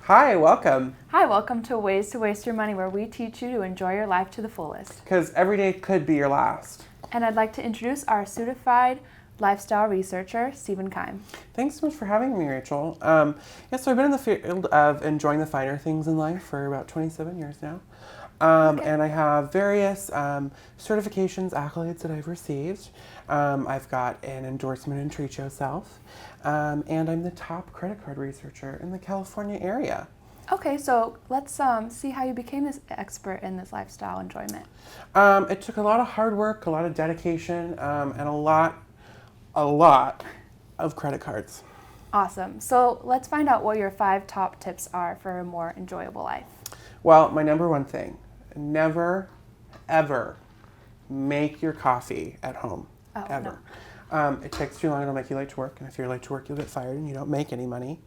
Hi, welcome. Hi, welcome to Ways to Waste Your Money, where we teach you to enjoy your life to the fullest. Because every day could be your last. And I'd like to introduce our certified lifestyle researcher, Steven. Thanks so much for having me, Rachel. So I've been in the field of enjoying the finer things in life for about 27 years now. And I have various certifications, accolades that I've received. I've got an endorsement in Treat Yourself, and I'm the top credit card researcher in the California area. Okay, so let's see how you became this expert in this lifestyle enjoyment. It took a lot of hard work, a lot of dedication, and a lot of credit cards. Awesome. So let's find out what your 5 top tips are for a more enjoyable life. Well, my number one thing, never, ever make your coffee at home. Ever. No. It takes too long, it'll make you late to work, and if you're late to work, you'll get fired and you don't make any money.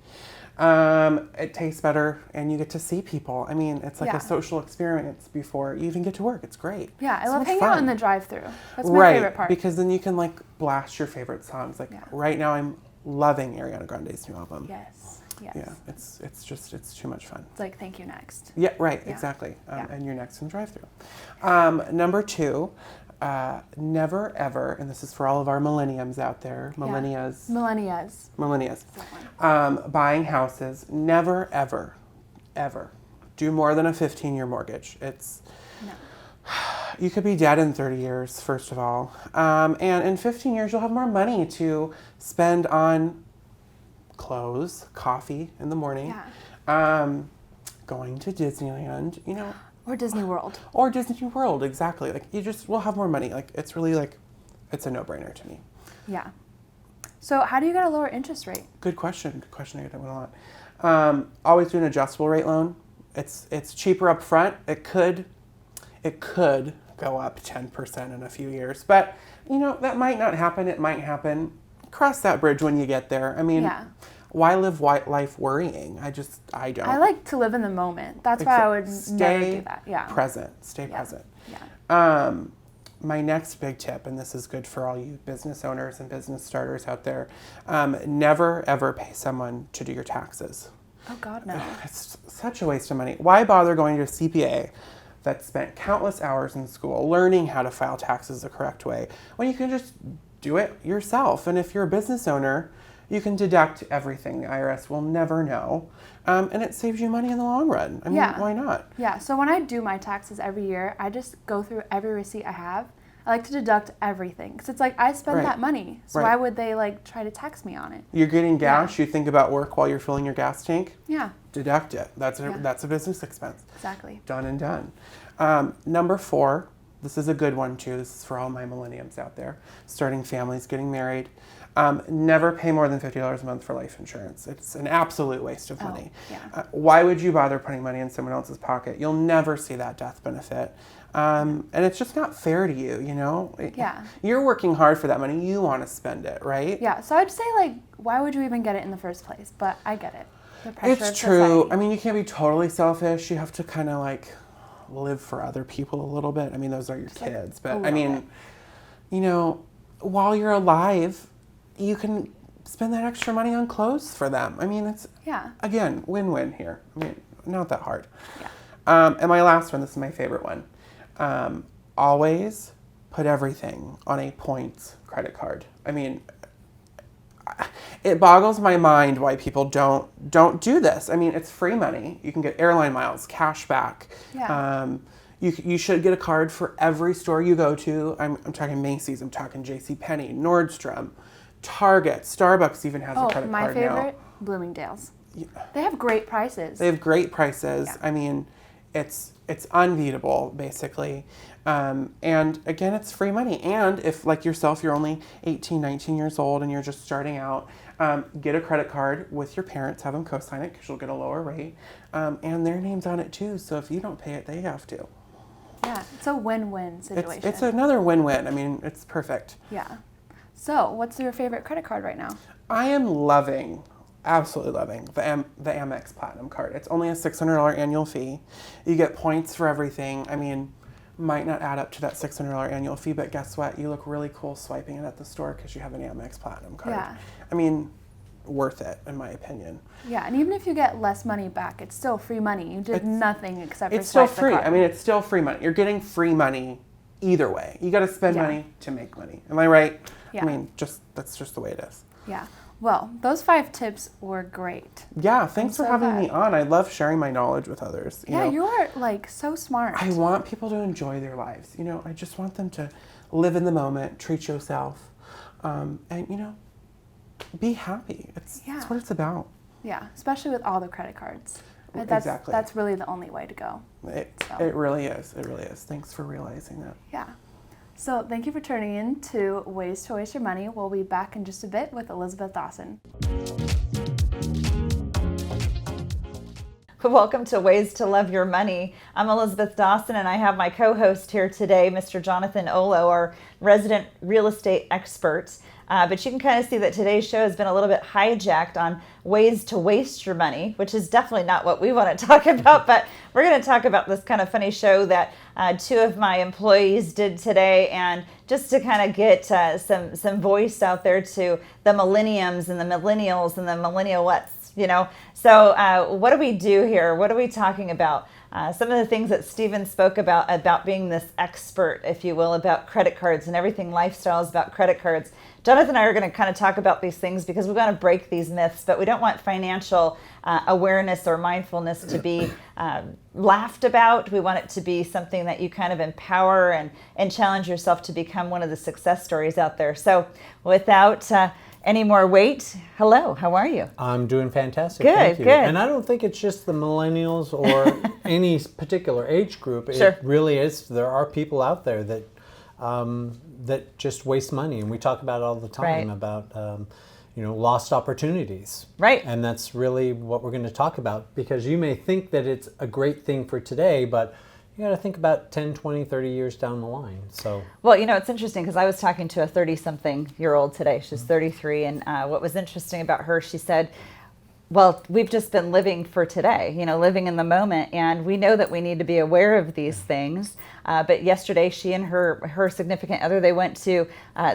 It tastes better and you get to see people. I mean, it's like a social experience before you even get to work. It's great. Yeah, I love hanging out in the drive-thru. That's my favorite part. Because then you can like blast your favorite songs. Right now I'm loving Ariana Grande's new album. Yes. Yeah, it's too much fun. It's like Thank You Next. Yeah, right, exactly. And you're next in the drive-thru. Number 2, never ever, and this is for all of our millenniums out there, millennials, buying houses, never ever do more than a 15-year mortgage. You could be dead in 30 years, first of all. And in 15 years, you'll have more money to spend on clothes, coffee in the morning, going to Disneyland, Or Disney World. Or Disney World, exactly. Like, you just will have more money. Like, it's really it's a no-brainer to me. Yeah. So how do you get a lower interest rate? Good question. I get that one a lot. Always do an adjustable rate loan. It's cheaper up front. It could go up 10% in a few years, but that might not happen. It might happen. Cross that bridge when you get there. I mean, why live life worrying? I don't. I like to live in the moment. That's why I would never do that. Stay present. Yeah. My next big tip, and this is good for all you business owners and business starters out there, never ever pay someone to do your taxes. Oh God, no. It's such a waste of money. Why bother going to a CPA that spent countless hours in school learning how to file taxes the correct way when you can just do it yourself? And if you're a business owner, you can deduct everything. The IRS will never know. And it saves you money in the long run. I mean, why not? Yeah, so when I do my taxes every year, I just go through every receipt I have. I like to deduct everything. Because it's like, I spend that money. So why would they try to tax me on it? You're getting gas. You think about work while you're filling your gas tank. Yeah. Deduct it. That's a business expense. Exactly. Done and done. Number 4, this is a good one too. This is for all my millenniums out there, starting families, getting married. Never pay more than $50 a month for life insurance. It's an absolute waste of money. Why would you bother putting money in someone else's pocket? You'll never see that death benefit. And it's just not fair to you, Yeah. You're working hard for that money. You want to spend it, right? Yeah, so I'd say, why would you even get it in the first place? But I get it. The pressure It's of true. society. I mean, you can't be totally selfish. You have to kind of live for other people a little bit. I mean, those are your kids. But I mean, while you're alive, you can spend that extra money on clothes for them. I mean, it's, again, win-win here. I mean, not that hard. Yeah. And my last one, this is my favorite one. Always put everything on a points credit card. I mean, it boggles my mind why people don't do this. I mean, it's free money. You can get airline miles, cash back. Yeah. You should get a card for every store you go to. I'm talking Macy's, I'm talking JCPenney, Nordstrom, Target, Starbucks even has a credit card now. My favorite, Bloomingdale's. Yeah. They have great prices. Yeah. I mean, it's unbeatable, basically. And again, it's free money. And if, like yourself, you're only 18, 19 years old and you're just starting out, get a credit card with your parents, have them co-sign it because you'll get a lower rate. And their name's on it too, so if you don't pay it, they have to. Yeah, it's a win-win situation. It's another win-win. I mean, it's perfect. Yeah. So, what's your favorite credit card right now? I am absolutely loving the Amex Platinum card. It's only a $600 annual fee. You get points for everything. I mean, might not add up to that $600 annual fee, but guess what? You look really cool swiping it at the store because you have an Amex Platinum card. Yeah. I mean, worth it, in my opinion. Yeah, and even if you get less money back, it's still free money. You did nothing except for it's still swipe the free. card. I mean, it's still free money. You're getting free money either way. You got to spend money to make money. Am I right? Yeah. I mean, that's just the way it is. Yeah. Well, those 5 tips were great. Yeah, thanks for having me on. I love sharing my knowledge with others. You know? You are like so smart. I want people to enjoy their lives. You know, I just want them to live in the moment, treat yourself, and you know, be happy. That's what it's about. Yeah, especially with all the credit cards. Exactly. That's really the only way to go. It really is. It really is. Thanks for realizing that. Yeah. So thank you for tuning in to Ways to Waste Your Money. We'll be back in just a bit with Elisabeth Dawson. Welcome to Ways to Love Your Money. I'm Elisabeth Dawson, and I have my co-host here today, Mr. Jonathan Olow, our resident real estate expert. But you can kind of see that today's show has been a little bit hijacked on ways to waste your money, which is definitely not what we want to talk about. But we're going to talk about this kind of funny show that 2 of my employees did today, and just to kind of get some voice out there to the millenniums and the millennials and the millennialettes. You know, so what do we do here? What are we talking about? Some of the things that Steven spoke about being this expert, if you will, about credit cards and everything lifestyle is about credit cards. Jonathan and I are going to kind of talk about these things because we want to break these myths, but we don't want financial awareness or mindfulness to be laughed about. We want it to be something that you kind of empower and challenge yourself to become one of the success stories out there. So without any more wait, hello, how are you? I'm doing fantastic. Good, thank you. good. And I don't think it's just the millennials or any particular age group. Sure. It really is. There are people out there that that just waste money, and we talk about it all the time about lost opportunities. Right. And that's really what we're going to talk about, because you may think that it's a great thing for today, but you got to think about 10, 20, 30 years down the line. So, well, it's interesting because I was talking to a 30-something-year-old today. She's 33, and what was interesting about her, she said, well, we've just been living for today, living in the moment, and we know that we need to be aware of these things. But yesterday, she and her significant other, they went to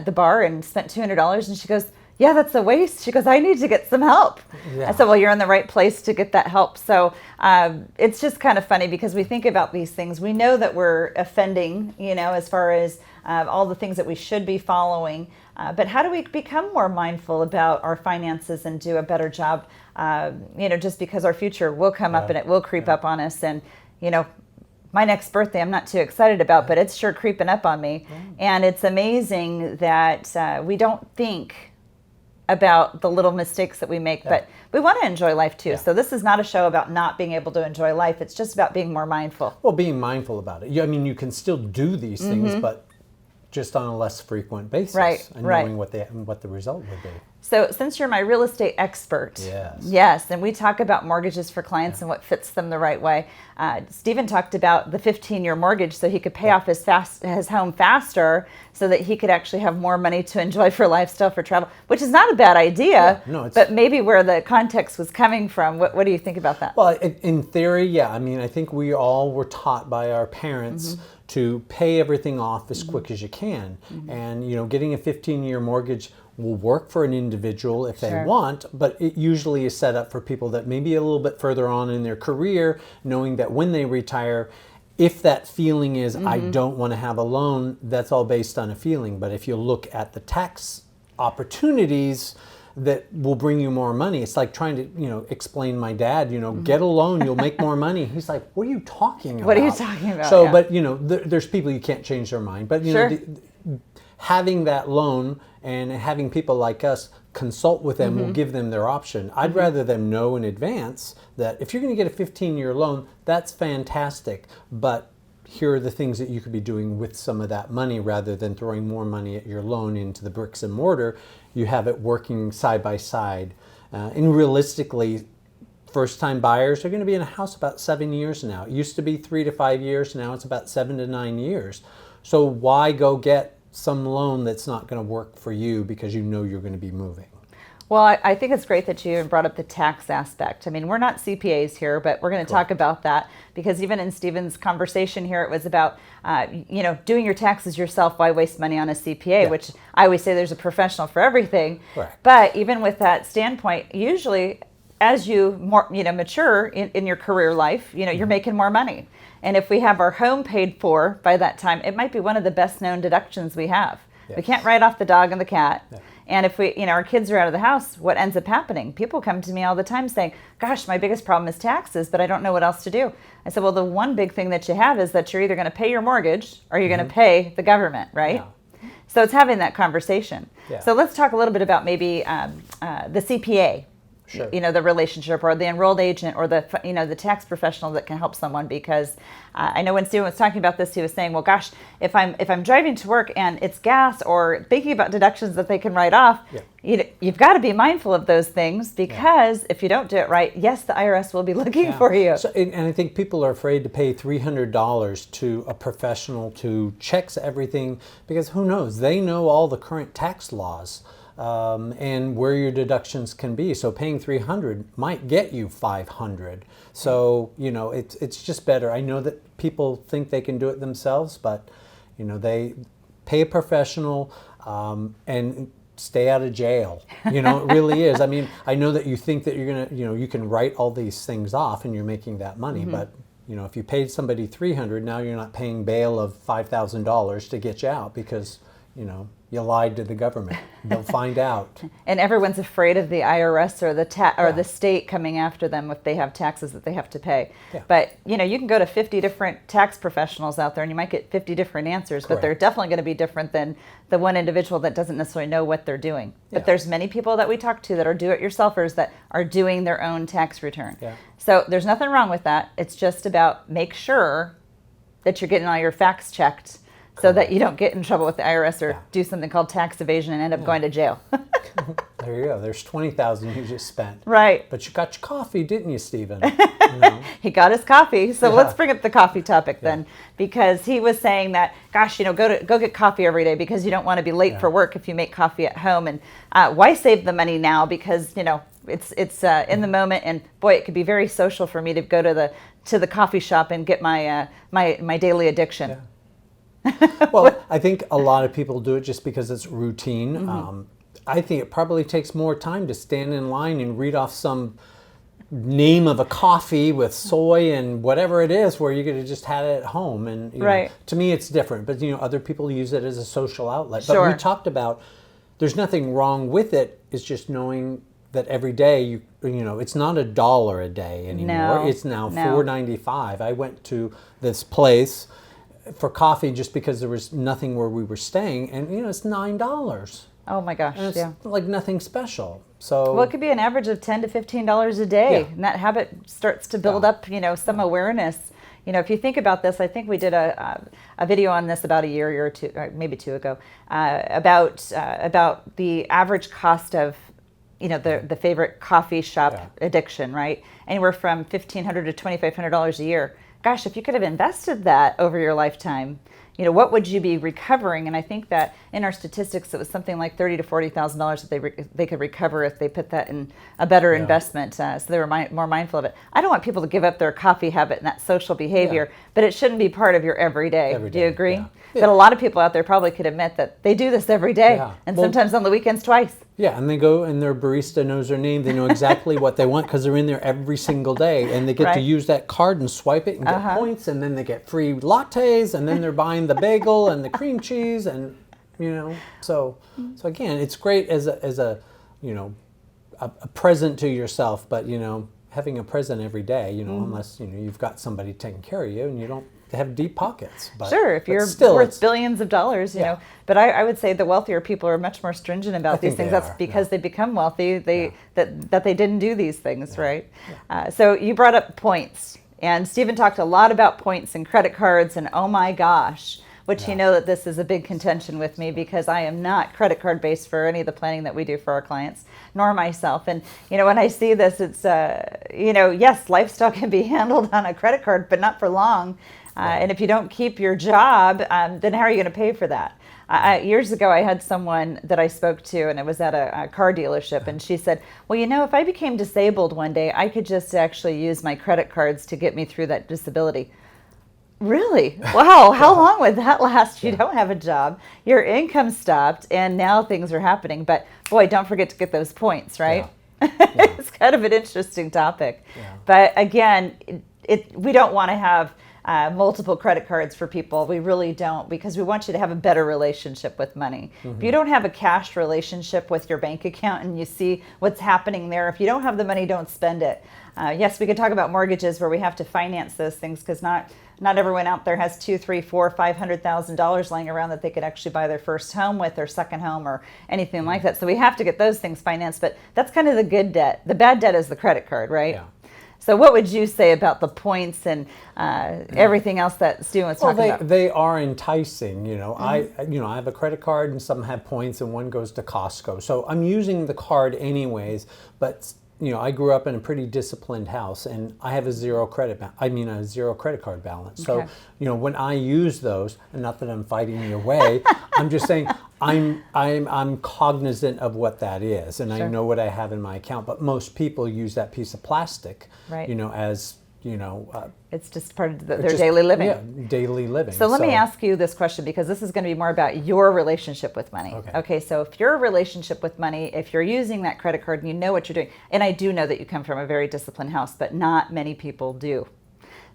the bar and spent $200, and she goes, yeah, that's a waste. She goes, I need to get some help. Yeah. I said, well, you're in the right place to get that help. So it's just kind of funny because we think about these things. We know that we're offending, as far as all the things that we should be following. But how do we become more mindful about our finances and do a better job? Just because our future will come up and it will creep up on us. And, my next birthday, I'm not too excited about, but it's sure creeping up on me. And it's amazing that we don't think about the little mistakes that we make, but we want to enjoy life too. So this is not a show about not being able to enjoy life. It's just about being more mindful. well, being mindful about it. I mean, you can still do these things, but just on a less frequent basis, and knowing what the result would be. So since you're my real estate expert, yes, and we talk about mortgages for clients and what fits them the right way. Steven talked about the 15-year mortgage so he could pay off his home faster so that he could actually have more money to enjoy for lifestyle, for travel, which is not a bad idea, but maybe where the context was coming from. What do you think about that? Well, in theory, I mean, I think we all were taught by our parents to pay everything off as quick as you can. And, getting a 15-year mortgage will work for an individual if they want, but it usually is set up for people that may be a little bit further on in their career, knowing that when they retire, if that feeling is, I don't want to have a loan, that's all based on a feeling. But if you look at the tax opportunities that will bring you more money, it's like trying to, explain my dad, get a loan, you'll make more money. He's like, what are you talking about? What are you talking about? So, but, there's people you can't change their mind. But, having that loan and having people like us consult with them will give them their option. I'd rather them know in advance that if you're going to get a 15-year loan, that's fantastic, but here are the things that you could be doing with some of that money rather than throwing more money at your loan into the bricks and mortar. You have it working side by side. And realistically, first-time buyers are going to be in a house about 7 years now. It used to be 3 to 5 years. Now it's about 7 to 9 years. So why go get some loan that's not going to work for you because you're going to be moving? Well, I think it's great that you brought up the tax aspect. I mean, we're not CPAs here, but we're going to talk about that because even in Steven's conversation here, it was about, doing your taxes yourself. Why waste money on a CPA, which I always say there's a professional for everything. Right. But even with that standpoint, usually as you mature in your career life, you're making more money. And if we have our home paid for by that time, it might be one of the best known deductions we have. Yes. We can't write off the dog and the cat. Yeah. And if we, our kids are out of the house, what ends up happening? People come to me all the time saying, gosh, my biggest problem is taxes, but I don't know what else to do. I said, well, the one big thing that you have is that you're either going to pay your mortgage or you're going to pay the government, right? Yeah. So it's having that conversation. Yeah. So let's talk a little bit about maybe the CPA. Sure. The relationship or the enrolled agent or the tax professional that can help someone, because I know when Steven was talking about this, he was saying, well, gosh, if I'm driving to work and it's gas, or thinking about deductions that they can write off, you've got to be mindful of those things, because if you don't do it right, yes, the IRS will be looking for you. So, and I think people are afraid to pay $300 to a professional to checks everything, because who knows? They know all the current tax laws. And where your deductions can be. So paying $300 might get you $500. So, it's just better. I know that people think they can do it themselves, but, they pay a professional and stay out of jail. It really is. I mean, I know that you think that you're going to, you can write all these things off and you're making that money, but if you paid somebody $300, now you're not paying bail of $5,000 to get you out because, you lied to the government. They'll find out. And everyone's afraid of the IRS or the state coming after them if they have taxes that they have to pay. Yeah. But you can go to 50 different tax professionals out there and you might get 50 different answers, but they're definitely going to be different than the one individual that doesn't necessarily know what they're doing. Yeah. But there's many people that we talk to that are do-it-yourselfers that are doing their own tax return. Yeah. So there's nothing wrong with that. It's just about make sure that you're getting all your facts checked, so that you don't get in trouble with the IRS or do something called tax evasion and end up going to jail. There you go. There's $20,000 you just spent. Right. But you got your coffee, didn't you, Steven? He got his coffee. So let's bring up the coffee topic then, because he was saying that, gosh, go get coffee every day because you don't want to be late for work if you make coffee at home. And why save the money now? Because it's in the moment, and boy, it could be very social for me to go to the coffee shop and get my my daily addiction. Yeah. Well, I think a lot of people do it just because it's routine. I think it probably takes more time to stand in line and read off some name of a coffee with soy and whatever it is, where you could have just had it at home. And to me, it's different. But other people use it as a social outlet. But we talked about there's nothing wrong with it. It's just knowing that every day it's not $1 a day anymore. No, it's now $4.95. I went to this place for coffee just because there was nothing where we were staying, and it's $9. Oh my gosh! And it's like nothing special. So it could be an average of $10 to $15 a day, and that habit starts to build up. Some awareness. If you think about this, I think we did a video on this about a year or two, or maybe two ago, about the average cost of the favorite coffee shop addiction, right? Anywhere from $1,500 to $2,500 a year. Gosh, if you could have invested that over your lifetime, what would you be recovering? And I think that in our statistics, it was something like $30,000 to $40,000 that they could recover if they put that in a better investment. So they were more mindful of it. I don't want people to give up their coffee habit and that social behavior, but it shouldn't be part of your everyday. Do you agree? Yeah. But a lot of people out there probably could admit that they do this every day, and sometimes on the weekends twice. Yeah, and they go and their barista knows their name. They know exactly what they want because they're in there every single day, and they get to use that card and swipe it and get points, and then they get free lattes, and then they're buying the bagel and the cream cheese, and so again, it's great as a present to yourself, but having a present every day, unless you've got somebody taking care of you and you don't have deep pockets. But, sure, if you're worth billions of dollars, you know. But I would say the wealthier people are much more stringent about these things. That's because they become wealthy. That they didn't do these things, right? Yeah. So you brought up points, and Steven talked a lot about points and credit cards, and oh my gosh, which you know that this is a big contention with me because I am not credit card based for any of the planning that we do for our clients, nor myself. And when I see this, it's yes, lifestyle can be handled on a credit card, but not for long. And if you don't keep your job, then how are you going to pay for that? Years ago, I had someone that I spoke to, and it was at a car dealership, and she said, well, if I became disabled one day, I could just actually use my credit cards to get me through that disability. Really? Wow. How long would that last? You don't have a job, your income stopped, and now things are happening. But boy, don't forget to get those points, right? It's kind of an interesting topic. But again, we don't want to have multiple credit cards for people. We really don't, because we want you to have a better relationship with money. If you don't have a cash relationship with your bank account and you see what's happening there, if you don't have the money, don't spend it. Yes, we could talk about mortgages where we have to finance those things, because not everyone out there has $200,000, $300,000, $400,000, $500,000 lying around that they could actually buy their first home with, or second home, or anything like that. So we have to get those things financed, but that's kind of the good debt. The bad debt is the credit card, right? Yeah. So what would you say about the points and everything else that Steven was talking about? They are enticing. I have a credit card, and some have points, and one goes to Costco. So I'm using the card anyways, but I grew up in a pretty disciplined house, and I have a zero credit card balance. So, when I use those, and not that I'm fighting your way, I'm just saying I'm cognizant of what that is, and I know what I have in my account. But most people use that piece of plastic, as it's just part of their daily living. Yeah, daily living. So let me ask you this question, because this is going to be more about your relationship with money. Okay, so if your relationship with money, if you're using that credit card and you know what you're doing, and I do know that you come from a very disciplined house, but not many people do.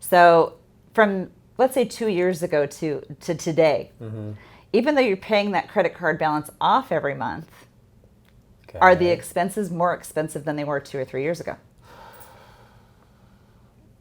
So from, let's say, 2 years ago to today, even though you're paying that credit card balance off every month, are the expenses more expensive than they were 2 or 3 years ago?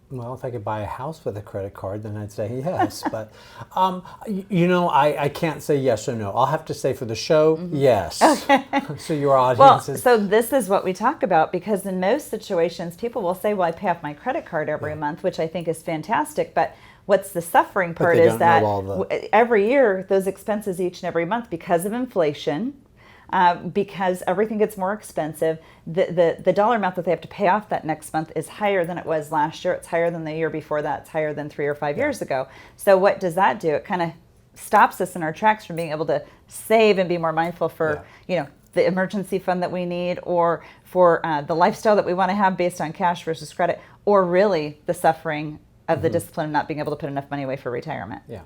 Well, if I could buy a house with a credit card, then I'd say yes. But, I can't say yes or no. I'll have to say for the show, yes. Okay. So your audience is... So this is what we talk about, because in most situations, people will say, well, I pay off my credit card every month, which I think is fantastic. But what's the suffering part is that every year, those expenses each and every month, because of inflation, because everything gets more expensive, the dollar amount that they have to pay off that next month is higher than it was last year. It's higher than the year before that. It's higher than 3 or 5 years ago. So what does that do? It kind of stops us in our tracks from being able to save and be more mindful for, the emergency fund that we need, or for the lifestyle that we want to have based on cash versus credit, or really the suffering of the discipline of not being able to put enough money away for retirement. Yeah.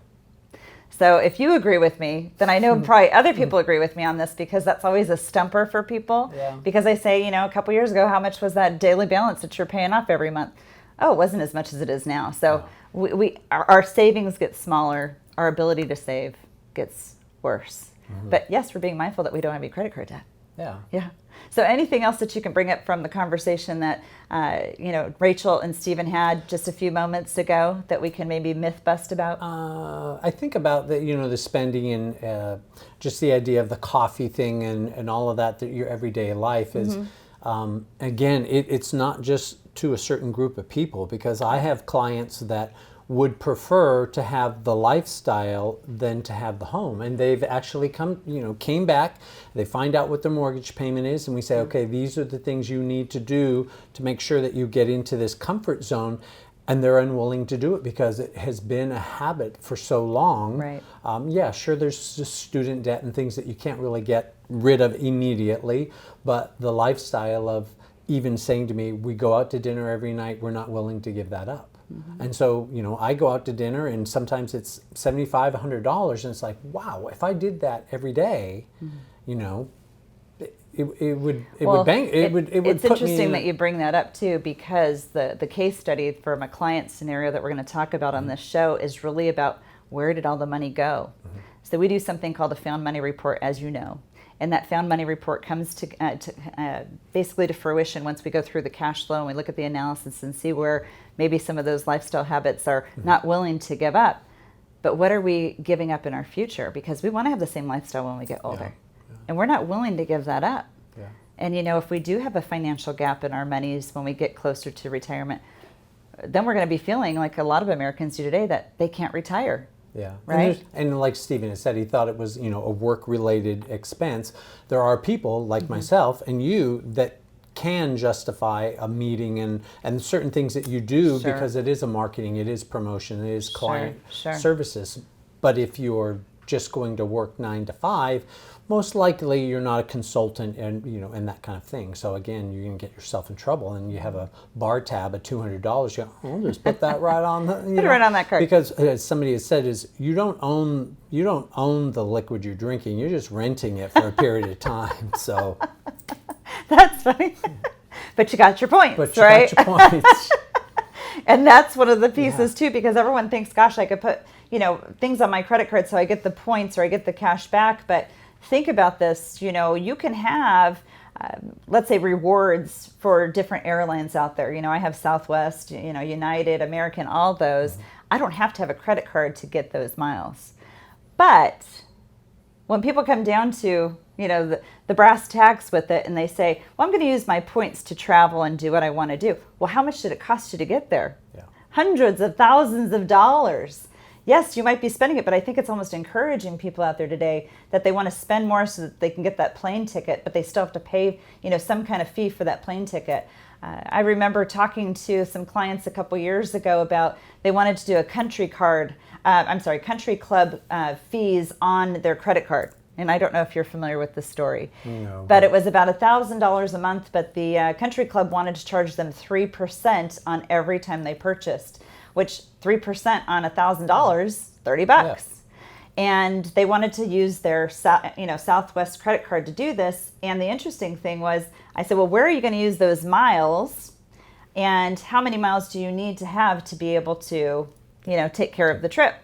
So if you agree with me, then I know probably other people agree with me on this, because that's always a stumper for people. Yeah. Because I say, a couple years ago, how much was that daily balance that you're paying off every month? Oh, it wasn't as much as it is now. So our savings get smaller. Our ability to save gets worse. But yes, we're being mindful that we don't have any credit card debt. Yeah. Yeah. So anything else that you can bring up from the conversation that, Rachael and Steven had just a few moments ago that we can maybe myth bust about? I think about the spending and just the idea of the coffee thing and all of that your everyday life is, again, it's not just to a certain group of people, because I have clients that would prefer to have the lifestyle than to have the home, and they've actually came back. They find out what their mortgage payment is, and we say, okay, these are the things you need to do to make sure that you get into this comfort zone, and they're unwilling to do it because it has been a habit for so long. Right. Sure, there's just student debt and things that you can't really get rid of immediately, but the lifestyle of even saying to me, we go out to dinner every night, we're not willing to give that up. And so, I go out to dinner, and sometimes it's $75, $100, and it's like, wow, if I did that every day, it would It's put interesting me that you bring that up too, because the case study from a client scenario that we're going to talk about on this show is really about where did all the money go. So we do something called a found money report, as you know. And that found money report comes to basically to fruition once we go through the cash flow and we look at the analysis and see where maybe some of those lifestyle habits are not willing to give up. But what are we giving up in our future? Because we want to have the same lifestyle when we get older. Yeah. And we're not willing to give that up. Yeah. And if we do have a financial gap in our monies when we get closer to retirement, then we're going to be feeling like a lot of Americans do today, that they can't retire. Yeah. Right. And like Steven has said, he thought it was, a work-related expense. There are people like myself and you that can justify a meeting and certain things that you do Sure. because it is a marketing, it is promotion, it is client Sure. services. But if you're just going to work 9 to 5, most likely you're not a consultant and and that kind of thing. So again, you're going to get yourself in trouble, and you have a bar tab of $200. You go, I'll just put that right on the Put it right on that card. because as somebody has said, is you don't own the liquid you're drinking. You're just renting it for a period of time. So That's funny. But you got your points, but you right? got your points. And that's one of the pieces too, because everyone thinks, gosh, I could put, things on my credit card so I get the points or I get the cash back. But think about this, you can have, let's say, rewards for different airlines out there. I have Southwest, United, American, all those. I don't have to have a credit card to get those miles. But when people come down to, the brass tacks with it, and they say, well, I'm going to use my points to travel and do what I want to do. Well, how much did it cost you to get there? Yeah. Hundreds of thousands of dollars. Yes, you might be spending it, but I think it's almost encouraging people out there today that they want to spend more so that they can get that plane ticket, but they still have to pay, some kind of fee for that plane ticket. I remember talking to some clients a couple years ago about they wanted to do a country club fees on their credit card. And I don't know if you're familiar with this story, No, but it was about $1,000 a month, but the country club wanted to charge them 3% on every time they purchased, which 3% on $1,000, $30. Yeah. And they wanted to use their Southwest credit card to do this. And the interesting thing was, I said, well, where are you going to use those miles? And how many miles do you need to have to be able to, take care of the trip?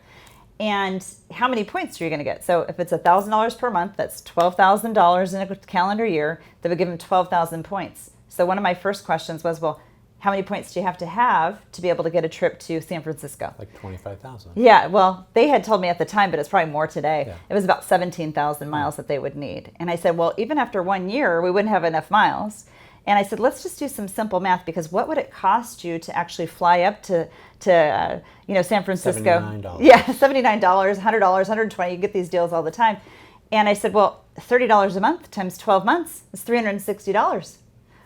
And how many points are you going to get? So if it's $1,000 per month, that's $12,000 in a calendar year. They would give them 12,000 points. So one of my first questions was, well, how many points do you have to be able to get a trip to San Francisco? Like 25,000. Yeah, well, they had told me at the time, but it's probably more today. Yeah. It was about 17,000 miles that they would need. And I said, well, even after 1 year, we wouldn't have enough miles. And I said, let's just do some simple math, because what would it cost you to actually fly up to San Francisco? $79. Yeah, $79, $100, $120. You get these deals all the time. And I said, well, $30 a month times 12 months is $360.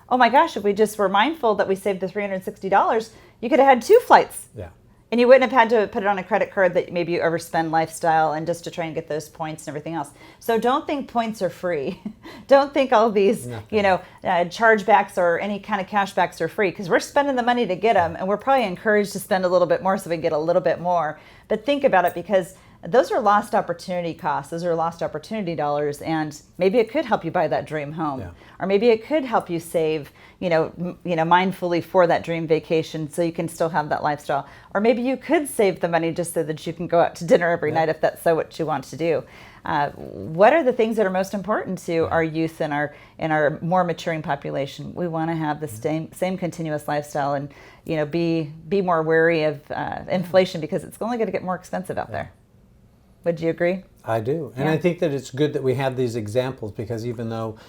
Oh my gosh, if we just were mindful that we saved the $360, you could have had 2 flights. Yeah. And you wouldn't have had to put it on a credit card that maybe you overspend lifestyle and just to try and get those points and everything else. So don't think points are free. Don't think all these, chargebacks or any kind of cashbacks are free, because we're spending the money to get them, and we're probably encouraged to spend a little bit more so we can get a little bit more. But think about it, because those are lost opportunity costs. Those are lost opportunity dollars, and maybe it could help you buy that dream home, or maybe it could help you save, mindfully for that dream vacation, so you can still have that lifestyle. Or maybe you could save the money just so that you can go out to dinner every night if that's so what you want to do. What are the things that are most important to our youth and our more maturing population? We want to have the same continuous lifestyle, and be more wary of inflation, because it's only going to get more expensive out there. Would you agree? I do. And I think that it's good that we have these examples, because even though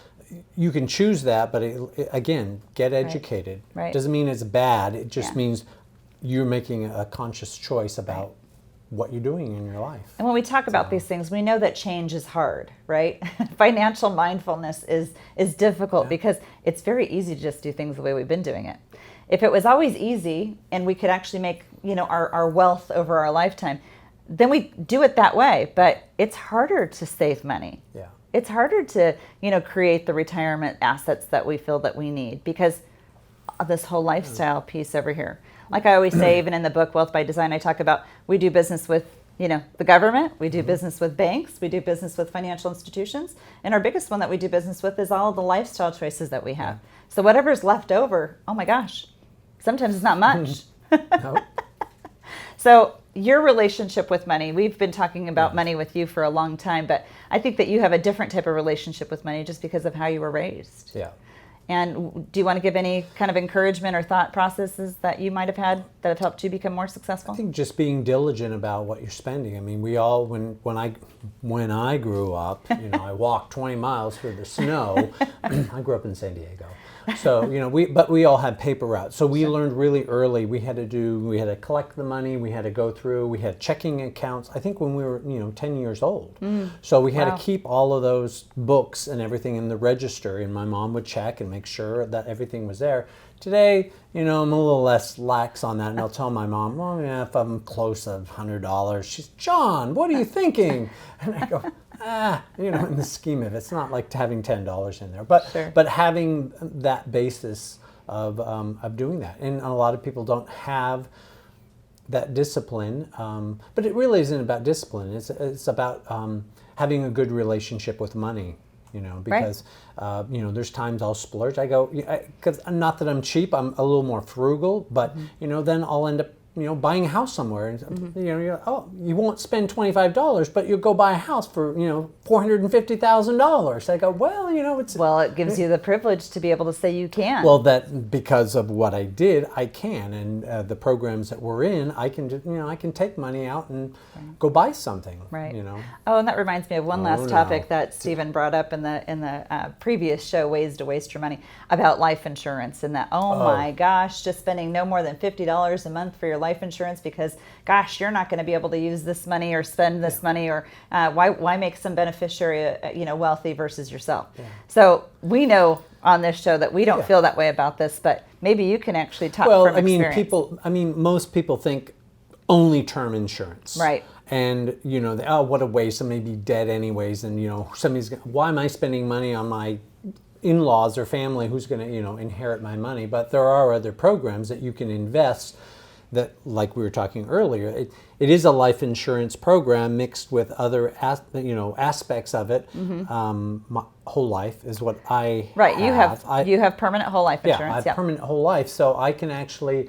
you can choose that, but again, get educated. Right. Doesn't mean it's bad. It just means you're making a conscious choice about what you're doing in your life. And when we talk about these things, we know that change is hard, right? Financial mindfulness is difficult because it's very easy to just do things the way we've been doing it. If it was always easy and we could actually make, our wealth over our lifetime, then we do it that way. But it's harder to save money. Yeah. It's harder to, create the retirement assets that we feel that we need, because of this whole lifestyle piece over here. Like I always say, even in the book, Wealth by Design, I talk about we do business with, the government, we do business with banks, we do business with financial institutions, and our biggest one that we do business with is all the lifestyle choices that we have. So whatever's left over, oh my gosh, sometimes it's not much. Nope. So your relationship with money, we've been talking about money with you for a long time, but I think that you have a different type of relationship with money just because of how you were raised. Yeah. And do you want to give any kind of encouragement or thought processes that you might have had that have helped you become more successful? I think just being diligent about what you're spending. I mean, we all, when I grew up, I walked 20 miles through the snow. I grew up in San Diego. So, we all had paper routes. So we learned really early. We had to collect the money. We had to go through. We had checking accounts. I think when we were, 10 years old. So we had to keep all of those books and everything in the register. And my mom would check and make sure that everything was there. Today, I'm a little less lax on that, and I'll tell my mom, well, yeah, if I'm close to $100, she's, John, what are you thinking? And I go, in the scheme of it, it's not like having $10 in there, but having that basis of doing that. And a lot of people don't have that discipline, but it really isn't about discipline. It's about having a good relationship with money. Because, there's times I'll splurge. I go, because not that I'm cheap, I'm a little more frugal, but, then I'll end up, buying a house somewhere. And, you won't spend $25, but you'll go buy a house for, $450,000. I go, well, it's... Well, it gives you the privilege to be able to say you can. Well, that because of what I did, I can. And the programs that we're in, I can just, I can take money out and go buy something. Right. Oh, and that reminds me of one last topic that Steven brought up in the previous show, Ways to Waste Your Money, about life insurance. And that, my gosh, just spending no more than $50 a month for your life insurance because, gosh, you're not going to be able to use this money or spend this money, or why make some beneficiary, wealthy versus yourself. Yeah. So we know on this show that we don't feel that way about this, but maybe you can actually talk from experience. Most people think only term insurance. Right. And, what a waste, I may be dead anyways, and, why am I spending money on my in-laws or family who's going to, inherit my money? But there are other programs that you can invest that, like we were talking earlier, it is a life insurance program mixed with other aspects of it. My whole life is what I have. You have permanent whole life insurance. Yeah, I have permanent whole life, so I can actually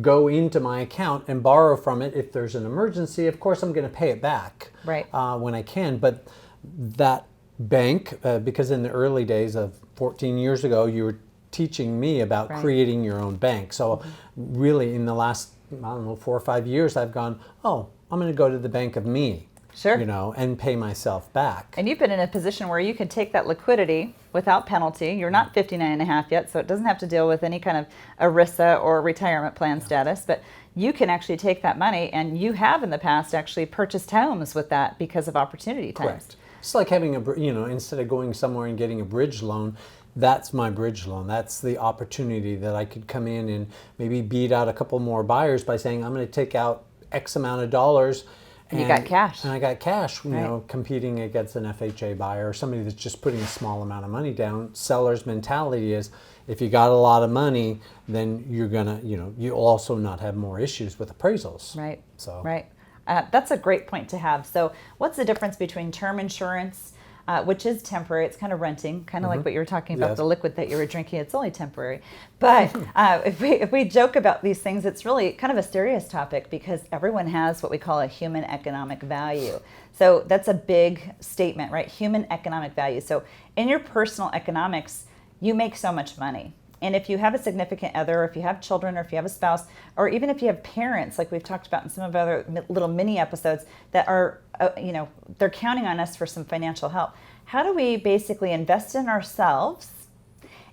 go into my account and borrow from it if there's an emergency. Of course, I'm going to pay it back when I can. But that bank, because in the early days of 14 years ago, you were teaching me about creating your own bank. So really in the last, 4 or 5 years, I've gone, I'm going to go to the bank of me. Sure. And pay myself back. And you've been in a position where you can take that liquidity without penalty. You're not 59 and a half yet, so it doesn't have to deal with any kind of ERISA or retirement plan status, but you can actually take that money, and you have in the past actually purchased homes with that because of opportunity times. Correct. It's like having instead of going somewhere and getting a bridge loan, that's my bridge loan. That's the opportunity that I could come in and maybe beat out a couple more buyers by saying, I'm going to take out X amount of dollars. And you got cash. And I got cash, competing against an FHA buyer or somebody that's just putting a small amount of money down. Seller's mentality is, if you got a lot of money, then you're gonna, you'll also not have more issues with appraisals. Right. So. Right. That's a great point to have. So what's the difference between term insurance, which is temporary? It's kind of renting, kind of like what you were talking about, the liquid that you were drinking. It's only temporary. But if we joke about these things, it's really kind of a serious topic because everyone has what we call a human economic value. So that's a big statement, right? Human economic value. So in your personal economics, you make so much money. And if you have a significant other, or if you have children, or if you have a spouse, or even if you have parents, like we've talked about in some of our other little mini episodes, that are, they're counting on us for some financial help. How do we basically invest in ourselves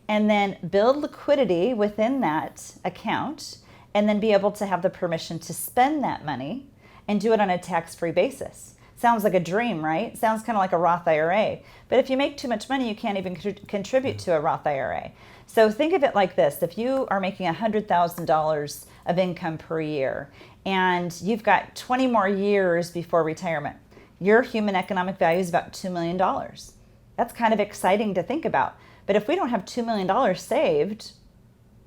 and then build liquidity within that account and then be able to have the permission to spend that money and do it on a tax-free basis? Sounds like a dream, right? Sounds kind of like a Roth IRA. But if you make too much money, you can't even contribute to a Roth IRA. So think of it like this. If you are making $100,000 of income per year and you've got 20 more years before retirement, your human economic value is about $2 million. That's kind of exciting to think about. But if we don't have $2 million saved,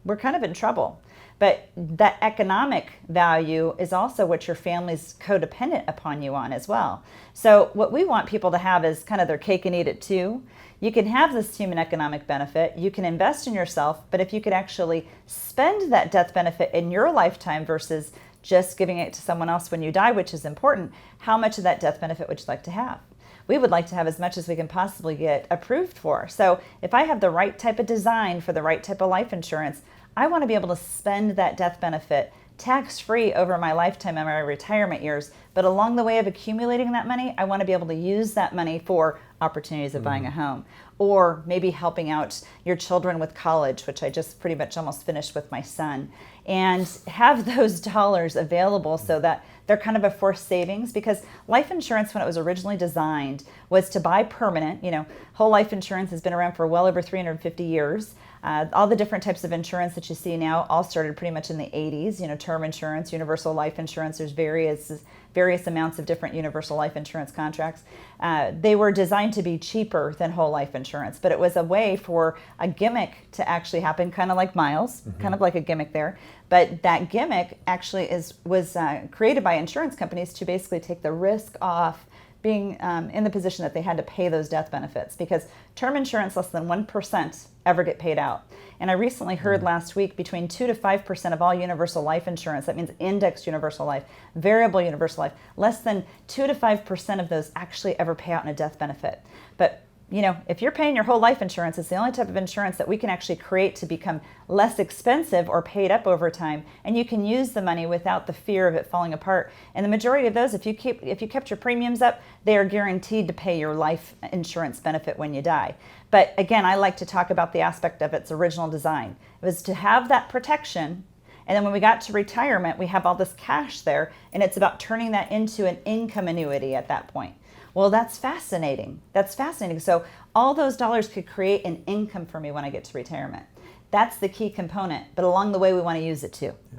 we're kind of in trouble. But that economic value is also what your family's codependent upon you on as well. So what we want people to have is kind of their cake and eat it too. You can have this human economic benefit, you can invest in yourself, but if you could actually spend that death benefit in your lifetime versus just giving it to someone else when you die, which is important, how much of that death benefit would you like to have? We would like to have as much as we can possibly get approved for. So if I have the right type of design for the right type of life insurance, I want to be able to spend that death benefit tax-free over my lifetime and my retirement years. But along the way of accumulating that money, I want to be able to use that money for opportunities of buying a home, or maybe helping out your children with college, which I just pretty much almost finished with my son, and have those dollars available so that they're kind of a forced savings. Because life insurance, when it was originally designed, was to buy permanent. Whole life insurance has been around for well over 350 years. All the different types of insurance that you see now all started pretty much in the 80s. Term insurance, universal life insurance. There's various amounts of different universal life insurance contracts. They were designed to be cheaper than whole life insurance, but it was a way for a gimmick to actually happen, kind of like Miles, kind of like a gimmick there. But that gimmick actually was created by insurance companies to basically take the risk off being in the position that they had to pay those death benefits, because term insurance, less than 1% ever get paid out. And I recently heard last week between 2 to 5% of all universal life insurance, that means indexed universal life, variable universal life, less than 2 to 5% of those actually ever pay out in a death benefit. But if you're paying your whole life insurance, it's the only type of insurance that we can actually create to become less expensive or paid up over time, and you can use the money without the fear of it falling apart. And the majority of those, if you kept your premiums up, they are guaranteed to pay your life insurance benefit when you die. But again, I like to talk about the aspect of its original design. It was to have that protection, and then when we got to retirement, we have all this cash there, and it's about turning that into an income annuity at that point. Well, that's fascinating. So all those dollars could create an income for me when I get to retirement. That's the key component, but along the way, we want to use it too. Yeah.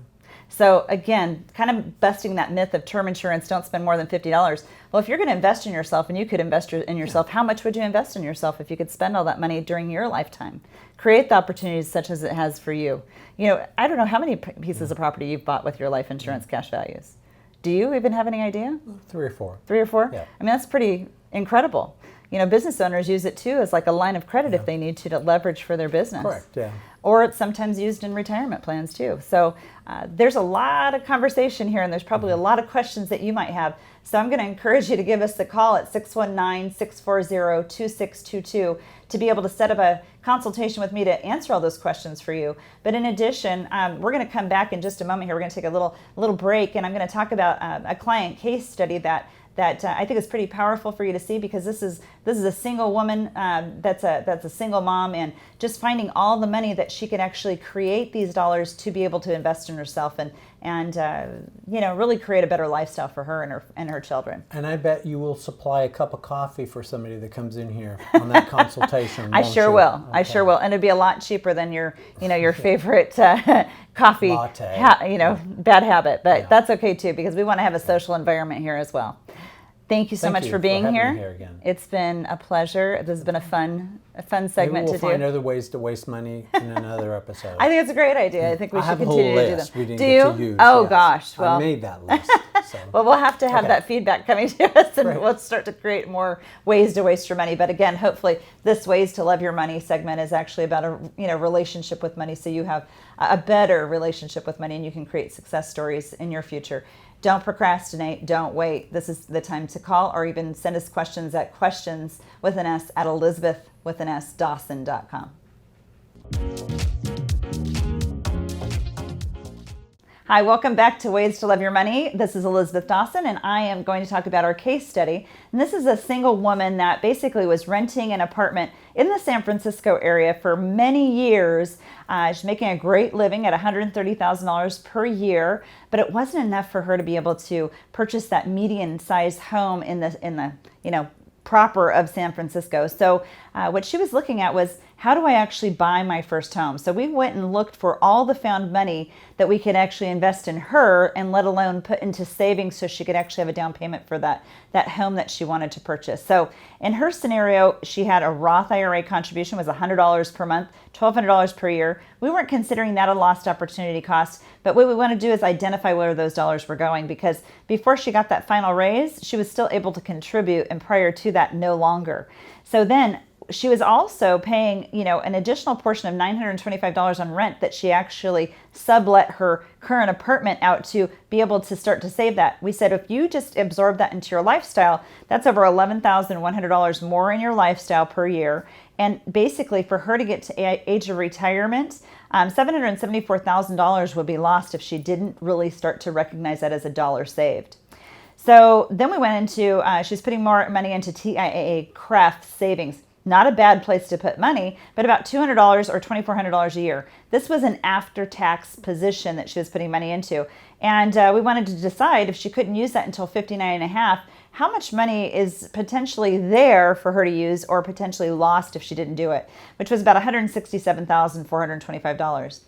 So again, kind of busting that myth of term insurance, don't spend more than $50. Well, if you're going to invest in yourself, and you could invest in yourself, how much would you invest in yourself if you could spend all that money during your lifetime? Create the opportunities such as it has for you. I don't know how many pieces of property you've bought with your life insurance cash values. Do you even have any idea? 3 or 4. 3 or 4? Yeah. I mean, that's pretty incredible. Business owners use it too as like a line of credit if they need to leverage for their business. Correct, yeah. Or it's sometimes used in retirement plans too. So there's a lot of conversation here, and there's probably a lot of questions that you might have. So I'm going to encourage you to give us a call at 619-640-2622 to be able to set up a consultation with me to answer all those questions for you. But in addition, we're going to come back in just a moment here. We're going to take a little break, and I'm going to talk about a client case study that I think is pretty powerful for you to see, because this is a single woman that's a single mom, and just finding all the money that she can actually create these dollars to be able to invest in herself and really create a better lifestyle for her and her children. And I bet you will supply a cup of coffee for somebody that comes in here on that consultation. I sure will. Okay. I sure will, and it'd be a lot cheaper than your favorite coffee latte. Bad habit, but that's okay too, because we want to have a social environment here as well. Thank you so much for being here. Me here again. It's been a pleasure. This has been a fun segment Maybe to do. We'll find other ways to waste money in another episode. I think it's a great idea. I think we should continue to do them. We didn't do get you? to use. Oh yes. gosh. Well, I made that list. So. Well, we'll have to have that feedback coming to us, and we'll start to create more ways to waste your money. But again, hopefully, this Ways to Love Your Money segment is actually about a relationship with money, so you have a better relationship with money, and you can create success stories in your future. Don't procrastinate. Don't wait. This is the time to call, or even send us questions at questions@Elisabeth.Dawson.com. Hi, welcome back to Ways to Love Your Money. This is Elisabeth Dawson, and I am going to talk about our case study. And this is a single woman that basically was renting an apartment in the San Francisco area for many years. She's making a great living at $130,000 per year, but it wasn't enough for her to be able to purchase that median-sized home in the proper of San Francisco. So what she was looking at was, how do I actually buy my first home? So we went and looked for all the found money that we could actually invest in her, and let alone put into savings so she could actually have a down payment for that home that she wanted to purchase. So in her scenario, she had a Roth IRA contribution was $100 per month, $1,200 per year. We weren't considering that a lost opportunity cost, but what we want to do is identify where those dollars were going, because before she got that final raise, she was still able to contribute, and prior to that, no longer. So then she was also paying, an additional portion of $925 on rent that she actually sublet her current apartment out to be able to start to save that. We said, if you just absorb that into your lifestyle, that's over $11,100 more in your lifestyle per year. And basically, for her to get to age of retirement, $774,000 would be lost if she didn't really start to recognize that as a dollar saved. So then we went into, she's putting more money into TIAA CREF savings. Not a bad place to put money, but about $200 or $2,400 a year. This was an after-tax position that she was putting money into. And we wanted to decide if she couldn't use that until 59 and a half, how much money is potentially there for her to use or potentially lost if she didn't do it, which was about $167,425.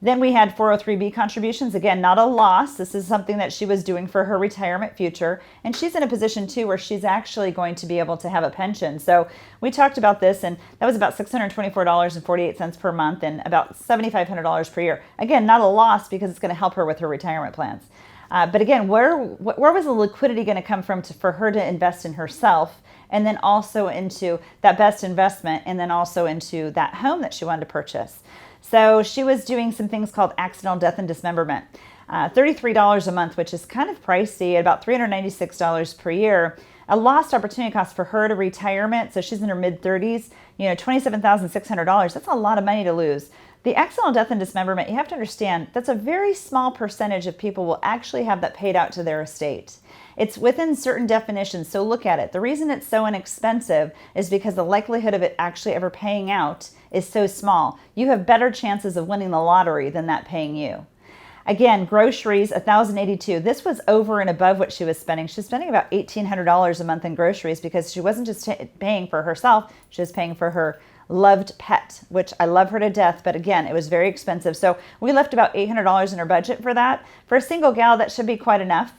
Then we had 403B contributions. Again, not a loss. This is something that she was doing for her retirement future. And she's in a position, too, where she's actually going to be able to have a pension. So we talked about this, and that was about $624.48 per month and about $7,500 per year. Again, not a loss because it's going to help her with her retirement plans. But again, where was the liquidity going to come from for her to invest in herself, and then also into that best investment, and then also into that home that she wanted to purchase? So she was doing some things called accidental death and dismemberment. $33 a month, which is kind of pricey, at about $396 per year. A lost opportunity cost for her to retirement, so she's in her mid-30s, $27,600. That's a lot of money to lose. The accidental death and dismemberment, you have to understand, that's a very small percentage of people will actually have that paid out to their estate. It's within certain definitions, so look at it. The reason it's so inexpensive is because the likelihood of it actually ever paying out is so small. You have better chances of winning the lottery than that paying you. Again, groceries, $1,082. This was over and above what she was spending. She's spending about $1,800 a month in groceries because she wasn't just paying for herself, she was paying for her loved pet, which I love her to death, but again, it was very expensive. So we left about $800 in her budget for that. For a single gal, that should be quite enough.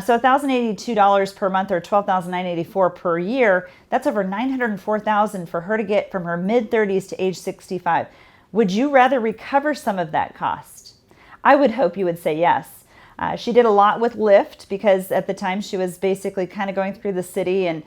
So $1,082 per month or $12,984 per year, that's over $904,000 for her to get from her mid-30s to age 65. Would you rather recover some of that cost? I would hope you would say yes. She did a lot with Lyft because at the time she was basically kind of going through the city and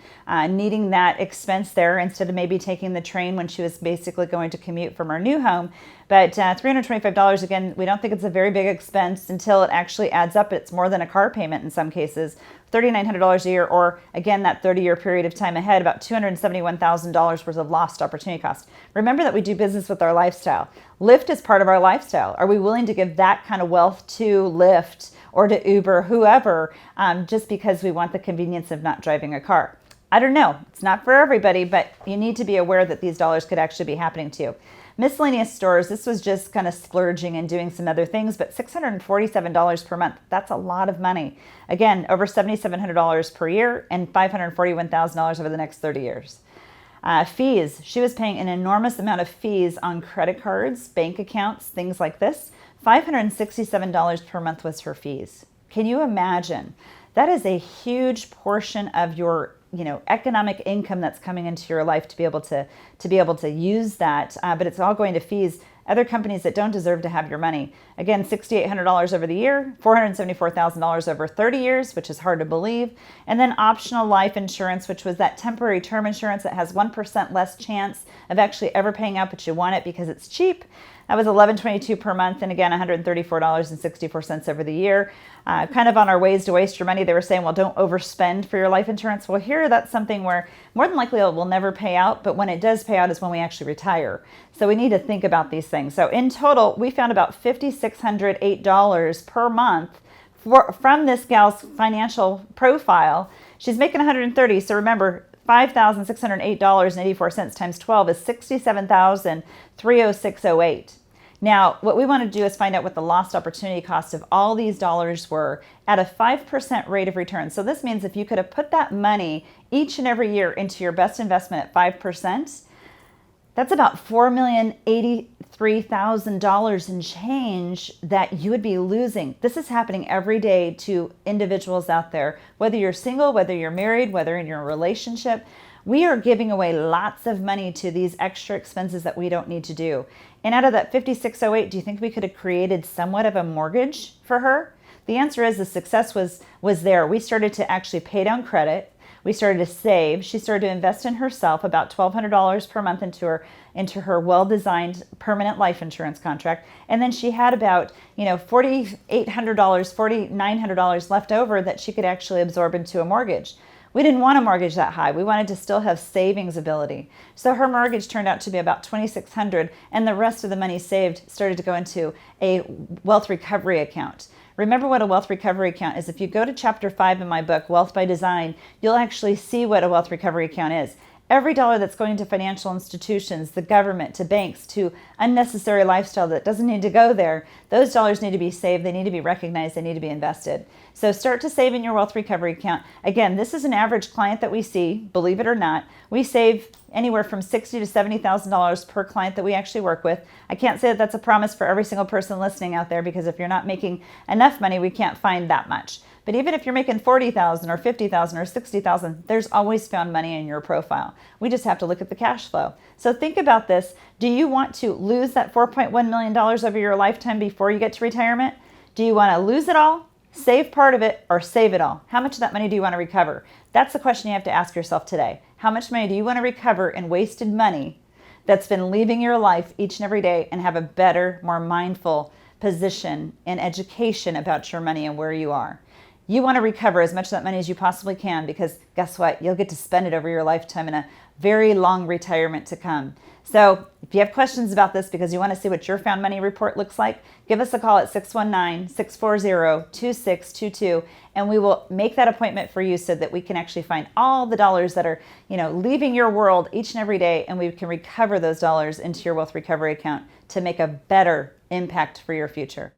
needing that expense there instead of maybe taking the train when she was basically going to commute from her new home. But $325, again, we don't think it's a very big expense until it actually adds up. It's more than a car payment in some cases. $3,900 a year, or again, that 30-year period of time ahead, about $271,000 worth of lost opportunity cost. Remember that we do business with our lifestyle. Lyft is part of our lifestyle. Are we willing to give that kind of wealth to Lyft or to Uber, whoever, just because we want the convenience of not driving a car? I don't know. It's not for everybody, but you need to be aware that these dollars could actually be happening to you. Miscellaneous stores, this was just kind of splurging and doing some other things, but $647 per month, that's a lot of money. Again, over $7,700 per year and $541,000 over the next 30 years. Fees, she was paying an enormous amount of fees on credit cards, bank accounts, things like this. $567 per month was her fees. Can you imagine? That is a huge portion of your economic income that's coming into your life to be able to use that, but it's all going to fees. Other companies that don't deserve to have your money. Again, $6,800 over the year, $474,000 over 30 years, which is hard to believe. And then optional life insurance, which was that temporary term insurance that has 1% less chance of actually ever paying out, but you want it because it's cheap. That was $1,122 per month, and again, $134.64 over the year. Kind of on our ways to waste your money, they were saying, well, don't overspend for your life insurance. Well, here, that's something where more than likely it will never pay out, but when it does pay out is when we actually retire. So we need to think about these things. So in total, we found about $5,608 per month from this gal's financial profile. She's making $130, so remember, $5,608.84 times 12 is $67,306.08. Now, what we want to do is find out what the lost opportunity cost of all these dollars were at a 5% rate of return. So this means if you could have put that money each and every year into your best investment at 5%, that's about $4,083,000 in change that you would be losing. This is happening every day to individuals out there, whether you're single, whether you're married, whether in your relationship. We are giving away lots of money to these extra expenses that we don't need to do. And out of that $5,608, do you think we could have created somewhat of a mortgage for her? The answer is the success was there. We started to actually pay down credit. We started to save. She started to invest in herself, about $1,200 per month into her well-designed permanent life insurance contract. And then she had about $4,800, $4,900 left over that she could actually absorb into a mortgage. We didn't want a mortgage that high. We wanted to still have savings ability. So her mortgage turned out to be about $2,600, and the rest of the money saved started to go into a wealth recovery account. Remember what a wealth recovery account is. If you go to chapter 5 in my book, Wealth by Design, you'll actually see what a wealth recovery account is. Every dollar that's going to financial institutions, the government, to banks, to unnecessary lifestyle that doesn't need to go there, those dollars need to be saved, they need to be recognized, they need to be invested. So start to save in your wealth recovery account. Again, this is an average client that we see, believe it or not. We save anywhere from $60,000 to $70,000 per client that we actually work with. I can't say that that's a promise for every single person listening out there, because if you're not making enough money, we can't find that much. But even if you're making $40,000 or $50,000 or $60,000, there's always found money in your profile. We just have to look at the cash flow. So think about this. Do you want to lose that $4.1 million over your lifetime before you get to retirement? Do you want to lose it all, save part of it, or save it all? How much of that money do you want to recover? That's the question you have to ask yourself today. How much money do you want to recover in wasted money that's been leaving your life each and every day, and have a better, more mindful position and education about your money and where you are? You want to recover as much of that money as you possibly can, because guess what? You'll get to spend it over your lifetime in a very long retirement to come. So if you have questions about this, because you want to see what your found money report looks like, give us a call at 619-640-2622, and we will make that appointment for you so that we can actually find all the dollars that are, leaving your world each and every day, and we can recover those dollars into your wealth recovery account to make a better impact for your future.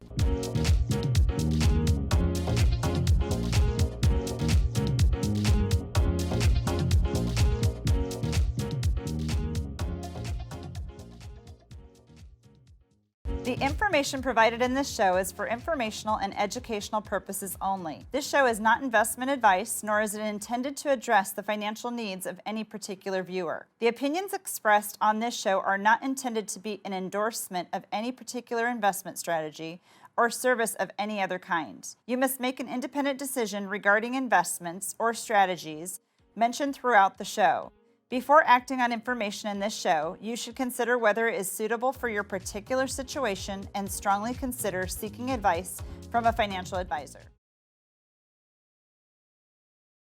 The information provided in this show is for informational and educational purposes only. This show is not investment advice, nor is it intended to address the financial needs of any particular viewer. The opinions expressed on this show are not intended to be an endorsement of any particular investment strategy or service of any other kind. You must make an independent decision regarding investments or strategies mentioned throughout the show. Before acting on information in this show, you should consider whether it is suitable for your particular situation and strongly consider seeking advice from a financial advisor.